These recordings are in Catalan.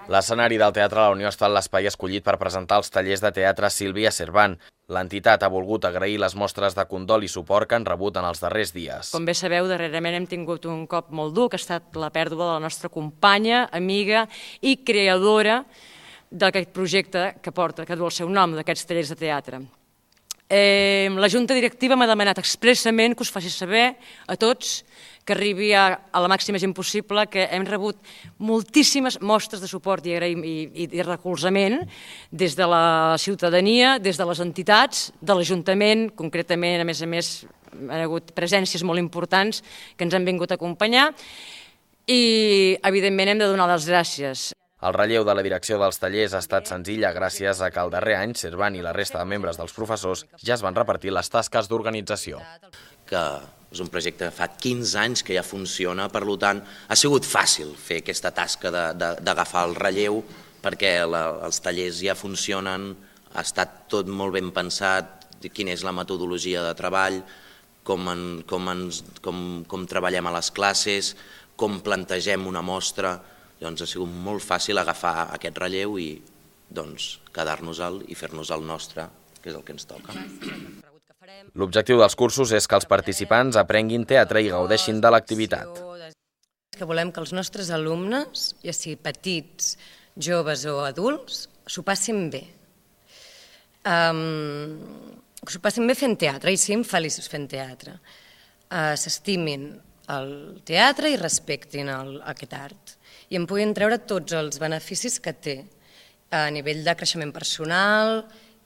L'escenari del Teatre La Unió ha estat l'espai escollit per presentar els tallers de teatre Sílvia Cervant. L'entitat ha volgut agrair les mostres de condol i suport que han rebut en els darrers dies. Com bé sabeu, darrerament hem tingut un cop molt dur, que ha estat la pèrdua de la nostra companya, amiga i creadora d'aquest projecte que du el seu nom, d'aquests tallers de teatre. La Junta Directiva m'ha demanat expressament que us faci saber a tots que arribi a la màxima gent possible, que hem rebut moltíssimes mostres de suport i recolzament des de la ciutadania, des de les entitats, de l'Ajuntament, concretament, a més, han hagut presències molt importants que ens han vingut a acompanyar i, evidentment, hem de donar les gràcies. El relleu de la direcció dels tallers ha estat senzilla gràcies a que el darrer any Cervant i la resta de membres dels professors ja es van repartir les tasques d'organització. Que és un projecte que fa 15 anys que ja funciona, per tant ha sigut fàcil fer aquesta tasca d'agafar el relleu perquè els tallers ja funcionen, ha estat tot molt ben pensat, quina és la metodologia de treball, com treballem a les classes, com plantegem una mostra. Doncs ha sigut molt fàcil agafar aquest relleu i quedar-nos-el i fer-nos el nostre, que és el que ens toca. L'objectiu dels cursos és que els participants aprenguin teatre i gaudeixin de l'activitat. Que volem que els nostres alumnes, ja sigui petits, joves o adults, s'ho passin bé. S'ho passin bé fent teatre i siguin feliços fent teatre. S'estimin el teatre i respectin aquest art. I en puguin treure tots els beneficis que té a nivell de creixement personal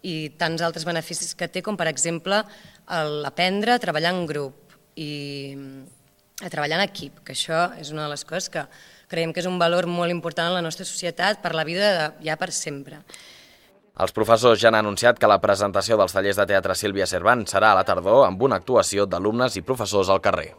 i tants altres beneficis que té, com per exemple aprendre a treballar en grup i a treballar en equip, que això és una de les coses que creiem que és un valor molt important en la nostra societat per la vida ja per sempre. Els professors ja han anunciat que la presentació dels tallers de teatre Sílvia Cervant serà a la tardor amb una actuació d'alumnes i professors al carrer.